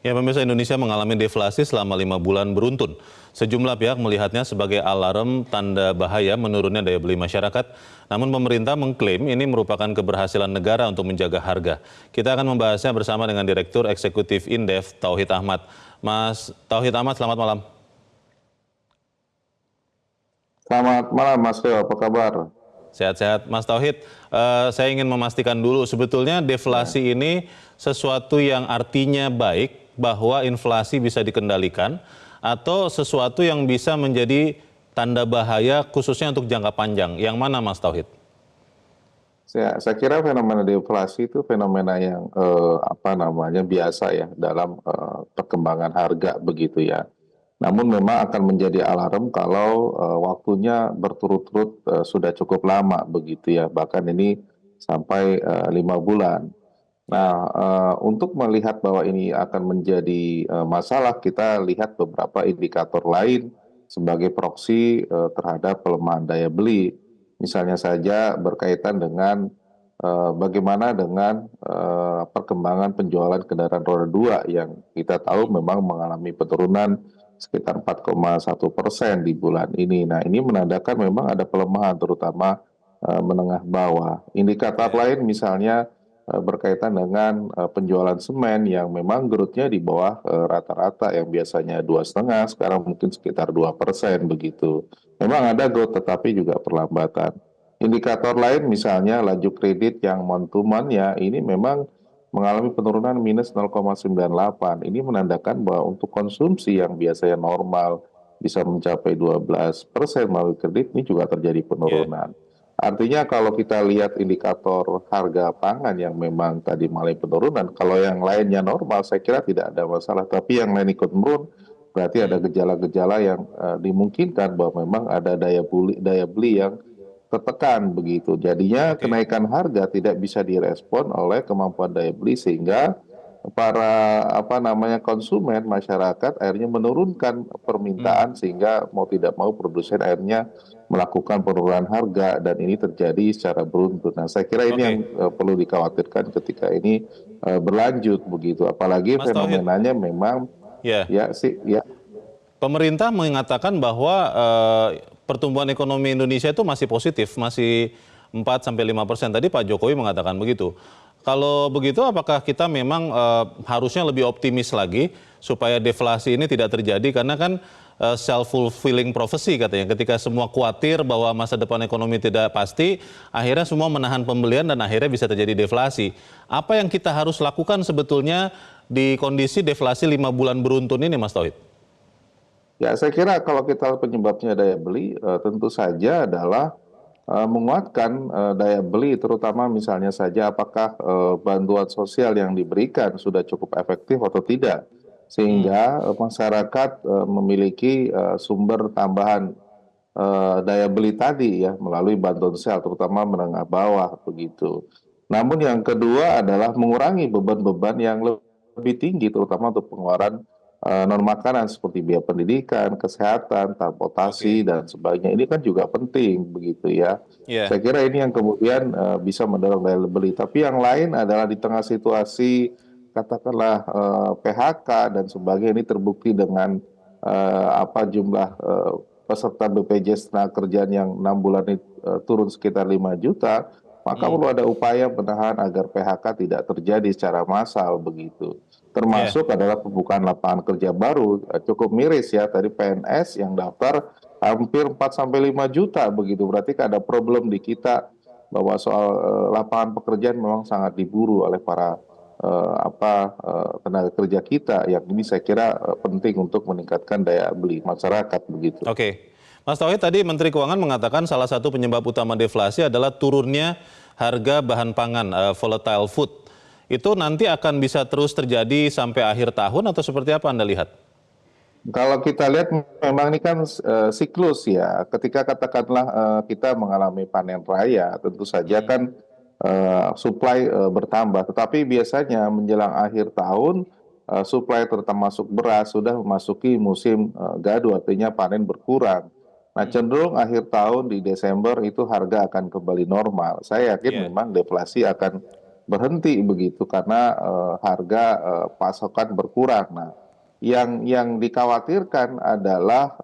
Ya, pemirsa, Indonesia mengalami deflasi selama 5 bulan beruntun. Sejumlah pihak melihatnya sebagai alarm tanda bahaya menurunnya daya beli masyarakat. Namun pemerintah mengklaim ini merupakan keberhasilan negara untuk menjaga harga. Kita akan membahasnya bersama dengan Direktur Eksekutif Indef, Tauhid Ahmad. Mas Tauhid Ahmad, selamat malam. Selamat malam Mas Leo, apa kabar? Sehat-sehat, Mas Tauhid. Saya ingin memastikan dulu, sebetulnya deflasi ini sesuatu yang artinya baik, bahwa inflasi bisa dikendalikan, atau sesuatu yang bisa menjadi tanda bahaya khususnya untuk jangka panjang. Yang mana, Mas Tauhid? Saya kira fenomena deflasi itu fenomena yang biasa ya dalam perkembangan harga begitu ya. Namun memang akan menjadi alarm kalau waktunya berturut-turut sudah cukup lama begitu ya. Bahkan ini sampai 5 bulan. Nah, Ya, untuk melihat bahwa ini akan menjadi masalah, kita lihat beberapa indikator lain sebagai proksi terhadap pelemahan daya beli. Misalnya saja berkaitan dengan bagaimana dengan perkembangan penjualan kendaraan roda 2 yang kita tahu memang mengalami penurunan sekitar 4,1% di bulan ini. Nah, ini menandakan memang ada pelemahan terutama menengah bawah. Indikator ya, lain misalnya berkaitan dengan penjualan semen yang memang growth-nya di bawah rata-rata yang biasanya 2,5, sekarang mungkin sekitar 2% begitu. Memang ada growth tetapi juga perlambatan. Indikator lain misalnya laju kredit yang month to month ya ini memang mengalami penurunan minus 0,98. Ini menandakan bahwa untuk konsumsi yang biasanya normal bisa mencapai 12% melalui kredit ini juga terjadi ya. penurunan. Artinya kalau kita lihat indikator harga pangan yang memang tadi mulai penurunan, kalau yang lainnya normal saya kira tidak ada masalah. Tapi yang lain ikut menurun, berarti ada Hmm, gejala-gejala yang dimungkinkan bahwa memang ada daya beli yang tertekan begitu. Jadinya oke. kenaikan harga tidak bisa direspon oleh kemampuan daya beli sehingga para konsumen masyarakat akhirnya menurunkan Hmm, permintaan sehingga mau tidak mau produsen akhirnya melakukan penurunan harga dan ini terjadi secara beruntun. Nah, saya kira ini yang oke. perlu dikhawatirkan ketika ini berlanjut begitu. Apalagi Mas Tauhid, fenomenanya memang ya. ya. Pemerintah mengatakan bahwa pertumbuhan ekonomi Indonesia itu masih positif, masih 4 sampai 5%. Tadi Pak Jokowi mengatakan begitu. Kalau begitu, apakah kita memang harusnya lebih optimis lagi supaya deflasi ini tidak terjadi? Karena kan self-fulfilling prophecy katanya. Ketika semua khawatir bahwa masa depan ekonomi tidak pasti, akhirnya semua menahan pembelian dan akhirnya bisa terjadi deflasi. Apa yang kita harus lakukan sebetulnya di kondisi deflasi 5 bulan beruntun ini, Mas Tauhid? Ya, saya kira kalau kita penyebabnya daya beli, tentu saja adalah menguatkan daya beli, terutama misalnya saja apakah bantuan sosial yang diberikan sudah cukup efektif atau tidak, Hmm, sehingga masyarakat memiliki sumber tambahan daya beli tadi ya melalui bantuan sosial, terutama menengah bawah begitu. Namun yang kedua adalah mengurangi beban-beban yang lebih tinggi, terutama untuk pengeluaran non makanan seperti biaya pendidikan, kesehatan, transportasi oke. dan sebagainya. Ini kan juga penting begitu ya. Ya. Saya kira ini yang kemudian bisa mendorong daya beli. Tapi yang lain adalah di tengah situasi katakanlah PHK dan sebagainya ini terbukti dengan jumlah peserta BPJS Tenagakerjaan yang 6 bulan ini turun sekitar 5 juta, maka Hmm, perlu ada upaya menahan agar PHK tidak terjadi secara massal begitu. ya. Termasuk adalah pembukaan lapangan kerja baru, cukup miris ya, tadi PNS yang daftar hampir 4 sampai 5 juta begitu. Berarti ada problem di kita bahwa soal lapangan pekerjaan memang sangat diburu oleh para tenaga kerja kita, yang ini saya kira penting untuk meningkatkan daya beli masyarakat begitu. Oke. Mas Tauhid, tadi Menteri Keuangan mengatakan salah satu penyebab utama deflasi adalah turunnya harga bahan pangan, volatile food. Itu nanti akan bisa terus terjadi sampai akhir tahun atau seperti apa Anda lihat? Kalau kita lihat memang ini kan siklus ya. Ketika katakanlah kita mengalami panen raya, tentu saja Hmm, kan supply bertambah. Tetapi biasanya menjelang akhir tahun supply termasuk beras sudah memasuki musim gadu, artinya panen berkurang. Nah, hmm, cenderung akhir tahun di Desember itu harga akan kembali normal. Saya yakin ya. memang deflasi akan berhenti begitu karena harga pasokan berkurang. Nah, yang dikhawatirkan adalah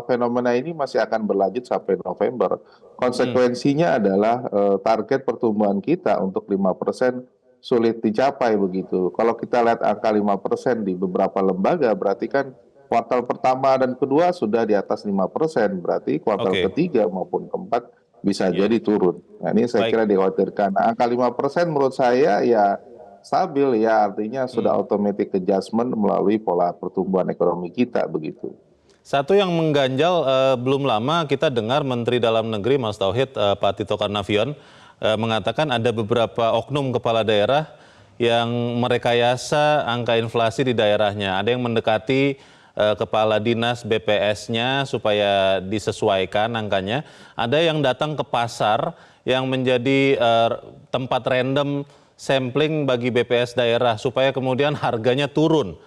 fenomena ini masih akan berlanjut sampai November. Konsekuensinya adalah target pertumbuhan kita untuk 5% sulit dicapai begitu. Kalau kita lihat angka 5% di beberapa lembaga, berarti kan kuartal pertama dan kedua sudah di atas 5%, berarti kuartal Oke, ketiga maupun keempat bisa ya, jadi turun. Nah, ini saya kira baik. dikhawatirkan. Nah, angka 5% menurut saya ya stabil ya, artinya sudah Hmm. automatic adjustment melalui pola pertumbuhan ekonomi kita begitu. Satu yang mengganjal, belum lama kita dengar Menteri Dalam Negeri Mas Tauhid, Pak Tito Karnavian, mengatakan ada beberapa oknum kepala daerah yang merekayasa angka inflasi di daerahnya. Ada yang mendekati kepala dinas BPS-nya supaya disesuaikan angkanya. Ada yang datang ke pasar yang menjadi tempat random sampling bagi BPS daerah supaya kemudian harganya turun.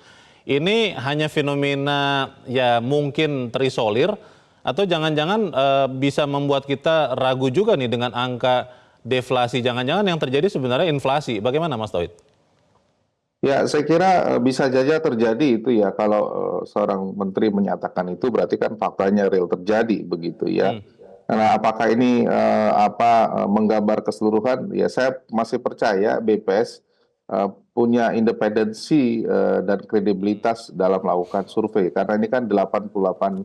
Ini hanya fenomena ya mungkin terisolir atau jangan-jangan bisa membuat kita ragu juga nih dengan angka deflasi. Jangan-jangan yang terjadi sebenarnya inflasi. Bagaimana Mas Tauhid? Ya, saya kira bisa saja terjadi itu ya. Kalau seorang menteri menyatakan itu berarti kan faktanya real terjadi begitu ya. Hmm, Nah, apakah ini menggambar keseluruhan? Ya, saya masih percaya BPS punya independensi dan kredibilitas dalam melakukan survei karena ini kan 88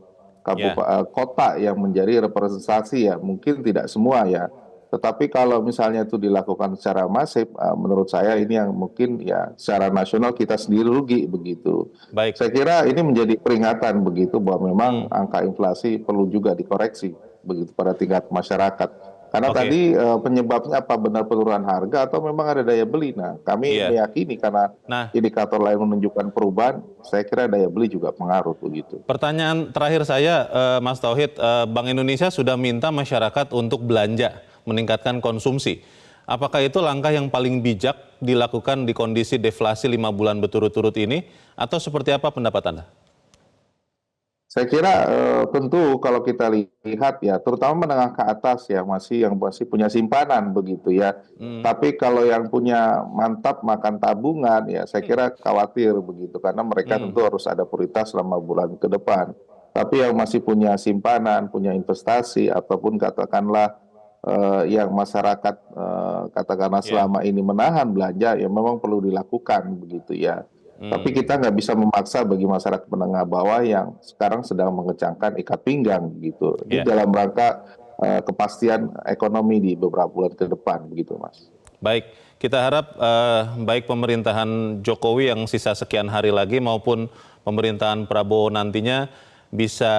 ya, kota yang menjadi representasi ya. Mungkin tidak semua ya. Tetapi kalau misalnya itu dilakukan secara masif, menurut saya ini yang mungkin ya secara nasional kita sendiri rugi begitu. baik. Saya kira ini menjadi peringatan begitu bahwa memang Hmm, angka inflasi perlu juga dikoreksi begitu pada tingkat masyarakat. Karena oke. tadi penyebabnya apa benar penurunan harga atau memang ada daya beli. Nah, kami Iya. meyakini karena Nah, indikator lain menunjukkan perubahan, saya kira daya beli juga pengaruh begitu. pertanyaan terakhir saya, Mas Tauhid, Bank Indonesia sudah minta masyarakat untuk belanja, meningkatkan konsumsi. Apakah itu langkah yang paling bijak dilakukan di kondisi deflasi 5 bulan berturut-turut ini, atau seperti apa pendapat Anda? Saya kira tentu kalau kita lihat ya, terutama menengah ke atas ya, yang masih punya simpanan begitu ya. Hmm, Tapi kalau yang punya mantap makan tabungan ya, saya kira khawatir begitu karena mereka hmm, tentu harus ada prioritas selama bulan ke depan. Tapi yang masih punya simpanan, punya investasi ataupun katakanlah yang masyarakat katakanlah ya, selama ini menahan belanja ya memang perlu dilakukan begitu ya. Tapi hmm, kita nggak bisa memaksa bagi masyarakat menengah bawah yang sekarang sedang mengecangkan ikat pinggang gitu. Ini ya. dalam rangka kepastian ekonomi di beberapa bulan ke depan begitu, Mas. Baik, kita harap baik pemerintahan Jokowi yang sisa sekian hari lagi maupun pemerintahan Prabowo nantinya bisa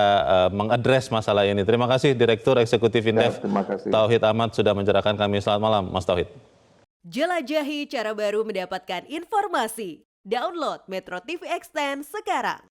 mengadres masalah ini. Terima kasih Direktur Eksekutif Ya, Indef terima kasih. Tauhid Ahmad sudah mencerahkan kami. Selamat malam, Mas Tauhid. Jelajahi cara baru mendapatkan informasi. Download Metro TV Extend sekarang.